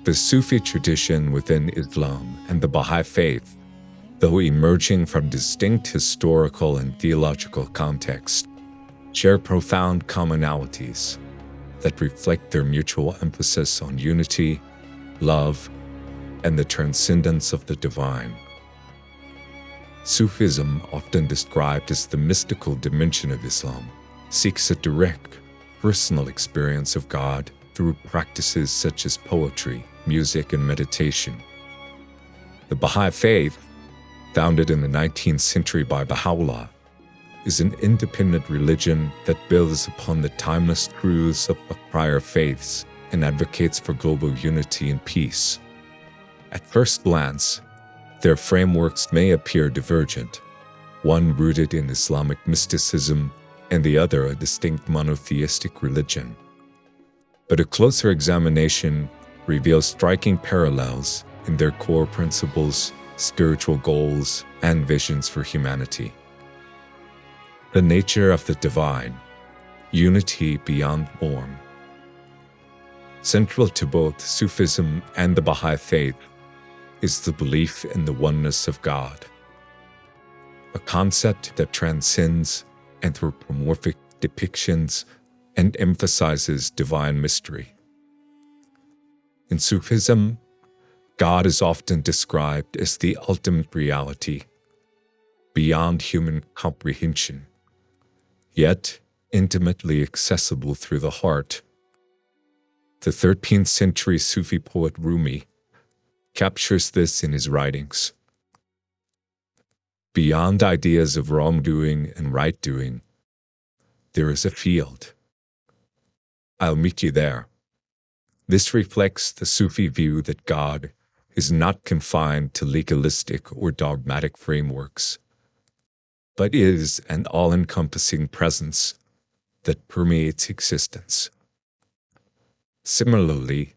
The Sufi tradition within Islam and the Baha'i Faith, though emerging from distinct historical and theological contexts, share profound commonalities that reflect their mutual emphasis on unity, love, and the transcendence of the divine. Sufism, often described as the mystical dimension of Islam, seeks a direct, personal experience of God through practices such as poetry, music, and meditation. The Baha'i Faith, founded in the 19th century by Baha'u'llah, is an independent religion that builds upon the timeless truths of prior faiths and advocates for global unity and peace. At first glance, their frameworks may appear divergent, one rooted in Islamic mysticism and the other a distinct monotheistic religion. But a closer examination reveals striking parallels in their core principles, spiritual goals, and visions for humanity. The nature of the divine, unity beyond form. Central to both Sufism and the Baha'i Faith is the belief in the oneness of God, a concept that transcends anthropomorphic depictions and emphasizes divine mystery. In Sufism, God is often described as the ultimate reality, beyond human comprehension, yet intimately accessible through the heart. The 13th century Sufi poet Rumi captures this in his writings. Beyond ideas of wrongdoing and right-doing, there is a field. I'll meet you there. This reflects the Sufi view that God is not confined to legalistic or dogmatic frameworks, but is an all-encompassing presence that permeates existence. Similarly,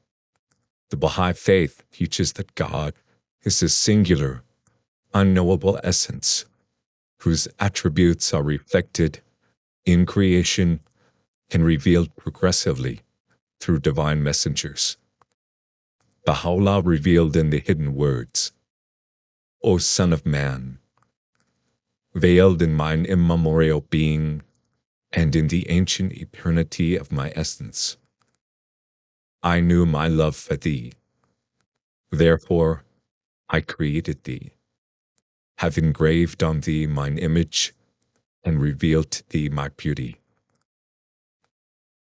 the Baha'i Faith teaches that God is a singular, unknowable essence, whose attributes are reflected in creation and revealed progressively through divine messengers. Baha'u'llah revealed in the hidden words, "O Son of Man, veiled in mine immemorial being and in the ancient eternity of my essence, I knew my love for thee. Therefore, I created thee, have engraved on thee mine image, and revealed to thee my beauty."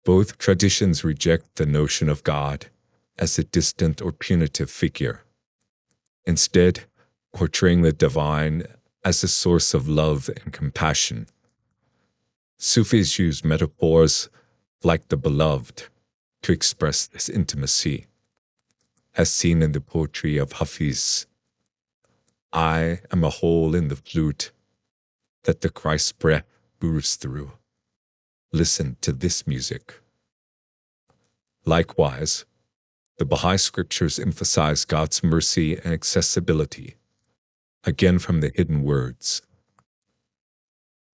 Both traditions reject the notion of God as a distant or punitive figure, instead portraying the divine as a source of love and compassion. Sufis use metaphors like the beloved to express this intimacy, as seen in the poetry of Hafiz. I am a hole in the flute that the Christ's breath moves through. Listen to this music. Likewise, the Baha'i scriptures emphasize God's mercy and accessibility, again from the hidden words.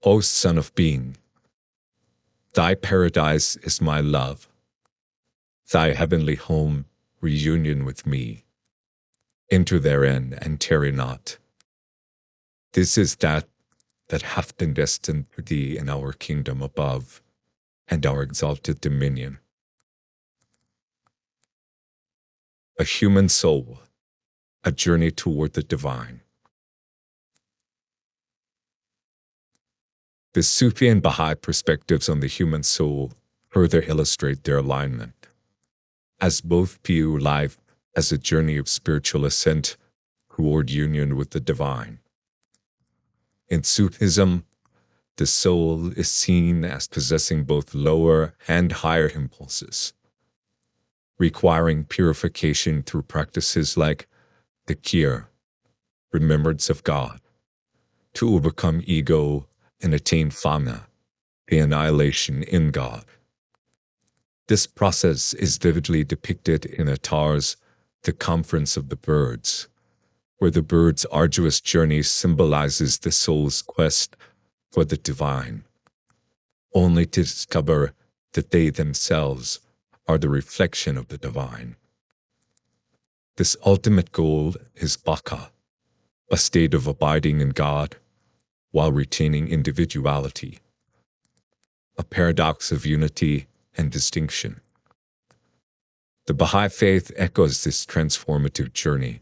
O Son of Being, thy paradise is my love, thy heavenly home reunion with me. Enter therein and tarry not. This is that hath been destined for thee in our kingdom above, and our exalted dominion. A human soul, a journey toward the divine. The Sufi and Baha'i perspectives on the human soul further illustrate their alignment, as both view life as a journey of spiritual ascent toward union with the divine. In Sufism, the soul is seen as possessing both lower and higher impulses, requiring purification through practices like the dhikr, remembrance of God, to overcome ego and attain fana, the annihilation in God. This process is vividly depicted in Attar's The Conference of the Birds, where the bird's arduous journey symbolizes the soul's quest for the divine, only to discover that they themselves are the reflection of the divine. This ultimate goal is Baqa, a state of abiding in God while retaining individuality, a paradox of unity and distinction. The Baha'i Faith echoes this transformative journey,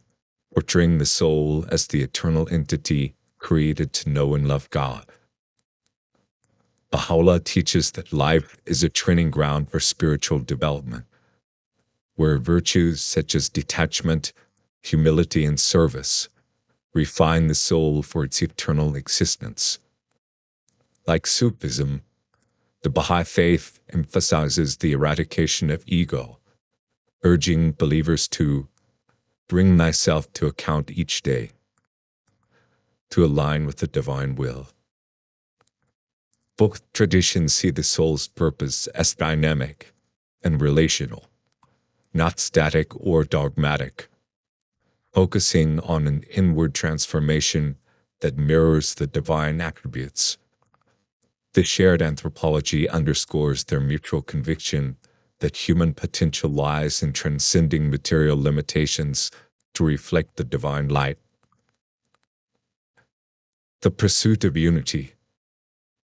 portraying the soul as the eternal entity created to know and love God. Baha'u'llah teaches that life is a training ground for spiritual development, where virtues such as detachment, humility, and service refine the soul for its eternal existence. Like Sufism, the Baha'i Faith emphasizes the eradication of ego, urging believers to bring thyself to account each day, to align with the divine will. Both traditions see the soul's purpose as dynamic and relational, not static or dogmatic, focusing on an inward transformation that mirrors the divine attributes. The shared anthropology underscores their mutual conviction that human potential lies in transcending material limitations to reflect the divine light. The pursuit of unity,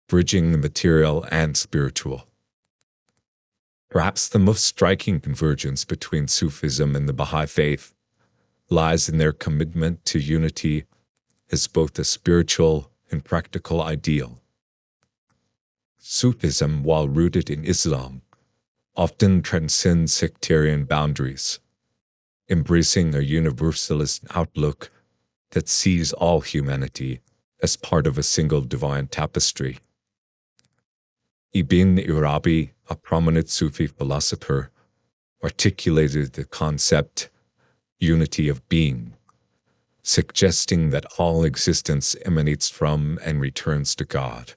bridging the material and spiritual. Perhaps the most striking convergence between Sufism and the Baha'i Faith lies in their commitment to unity as both a spiritual and practical ideal. Sufism, while rooted in Islam, often transcends sectarian boundaries, embracing a universalist outlook that sees all humanity as part of a single divine tapestry. Ibn Arabi, a prominent Sufi philosopher, articulated the concept unity of being, suggesting that all existence emanates from and returns to God.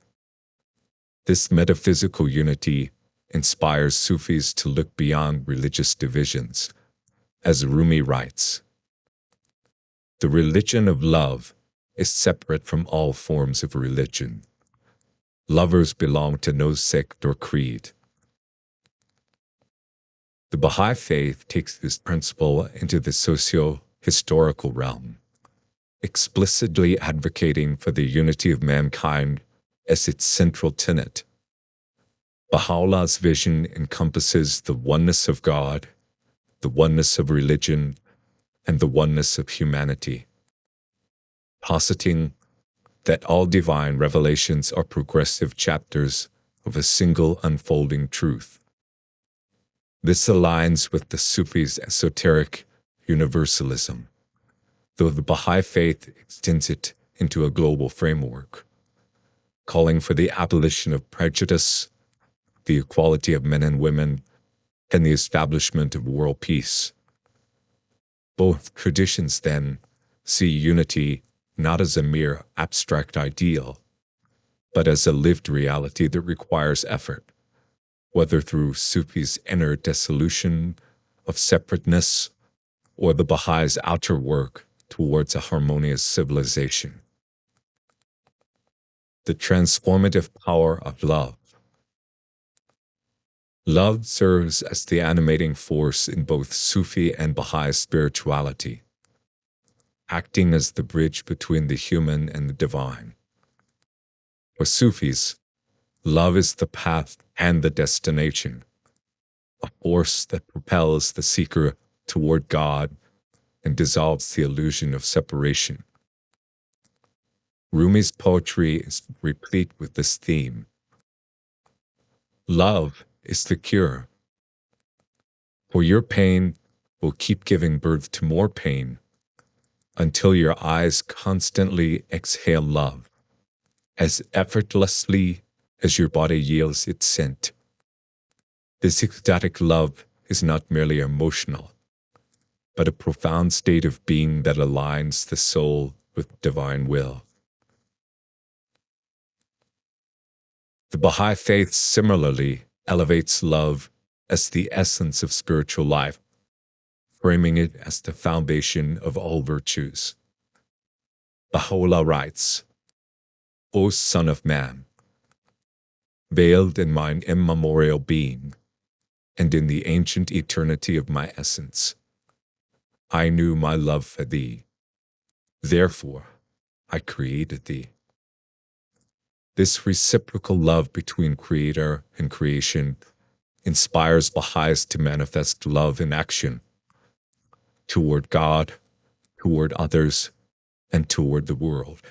This metaphysical unity inspires Sufis to look beyond religious divisions. As Rumi writes, "The religion of love is separate from all forms of religion. Lovers belong to no sect or creed." The Baha'i Faith takes this principle into the socio-historical realm, explicitly advocating for the unity of mankind as its central tenet. Baha'u'llah's vision encompasses the oneness of God, the oneness of religion, and the oneness of humanity, positing that all divine revelations are progressive chapters of a single unfolding truth. This aligns with the Sufi's esoteric universalism, though the Baha'i Faith extends it into a global framework, calling for the abolition of prejudice, the equality of men and women, and the establishment of world peace. Both traditions, then, see unity not as a mere abstract ideal, but as a lived reality that requires effort, whether through Sufi's inner dissolution of separateness or the Baha'is' outer work towards a harmonious civilization. The transformative power of love. Love serves as the animating force in both Sufi and Baha'i spirituality, acting as the bridge between the human and the divine. For Sufis, love is the path and the destination, a force that propels the seeker toward God and dissolves the illusion of separation. Rumi's poetry is replete with this theme. Love is the cure. For your pain will keep giving birth to more pain until your eyes constantly exhale love, as effortlessly as your body yields its scent. This ecstatic love is not merely emotional, but a profound state of being that aligns the soul with divine will. The Baha'i Faith similarly elevates love as the essence of spiritual life, framing it as the foundation of all virtues. Baha'u'llah writes, "O Son of Man, veiled in mine immemorial being, and in the ancient eternity of my essence, I knew my love for thee. Therefore, I created thee. This reciprocal love between creator and creation inspires Baha'is to manifest love in action toward God, toward others, and toward the world.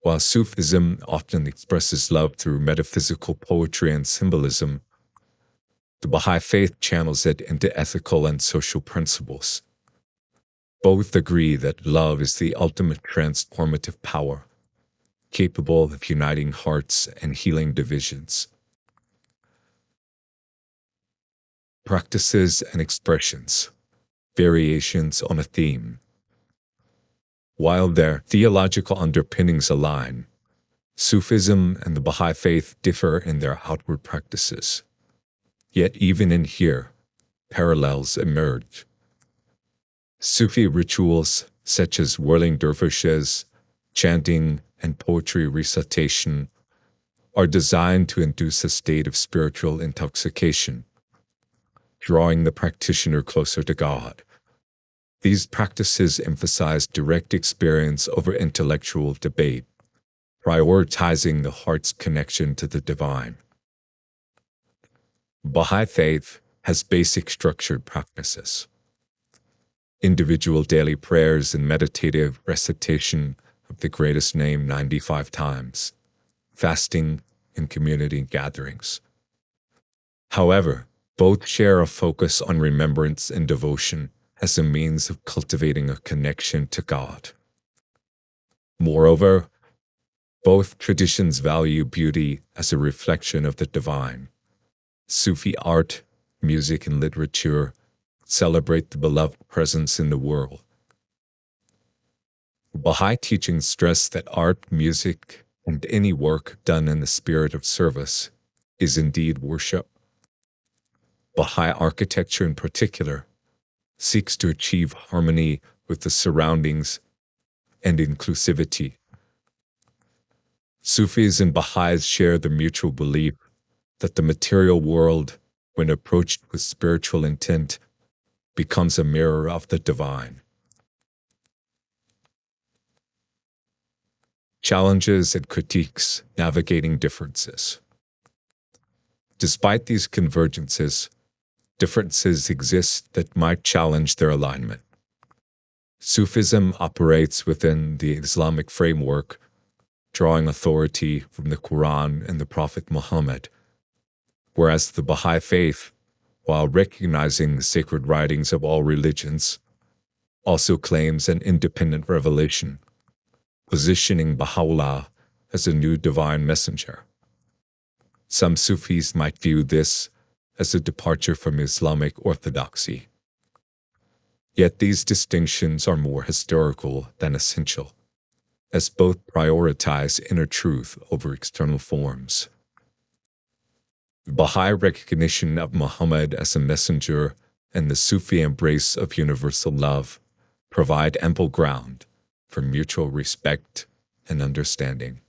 While Sufism often expresses love through metaphysical poetry and symbolism, the Baha'i Faith channels it into ethical and social principles. Both agree that love is the ultimate transformative power, capable of uniting hearts and healing divisions. Practices and expressions, variations on a theme. While their theological underpinnings align, Sufism and the Baha'i Faith differ in their outward practices. Yet even in here, parallels emerge. Sufi rituals such as whirling dervishes, chanting, and poetry recitation are designed to induce a state of spiritual intoxication, drawing the practitioner closer to God. These practices emphasize direct experience over intellectual debate, prioritizing the heart's connection to the divine. Baha'i Faith has basic structured practices. Individual daily prayers and meditative recitation of the greatest name 95 times, fasting and community gatherings. However, both share a focus on remembrance and devotion as a means of cultivating a connection to God. Moreover, both traditions value beauty as a reflection of the divine. Sufi art, music, and literature celebrate the beloved presence in the world. Baha'i teachings stress that art, music, and any work done in the spirit of service is indeed worship. Baha'i architecture in particular seeks to achieve harmony with the surroundings and inclusivity. Sufis and Baha'is share the mutual belief that the material world, when approached with spiritual intent, becomes a mirror of the divine. Challenges and critiques navigating differences. Despite these convergences, differences exist that might challenge their alignment. Sufism operates within the Islamic framework, drawing authority from the Quran and the Prophet Muhammad, whereas the Baha'i Faith, while recognizing the sacred writings of all religions, also claims an independent revelation, positioning Baha'u'llah as a new divine messenger. Some Sufis might view this as a departure from Islamic orthodoxy. Yet these distinctions are more historical than essential, as both prioritize inner truth over external forms. Baha'i recognition of Muhammad as a messenger and the Sufi embrace of universal love provide ample ground for mutual respect and understanding.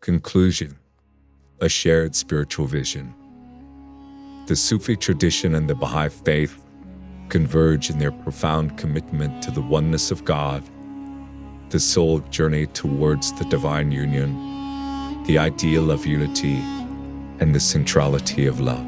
Conclusion: a shared spiritual vision. The Sufi tradition and the Baha'i Faith converge in their profound commitment to the oneness of God, the soul journey towards the divine union, the ideal of unity, and the centrality of love.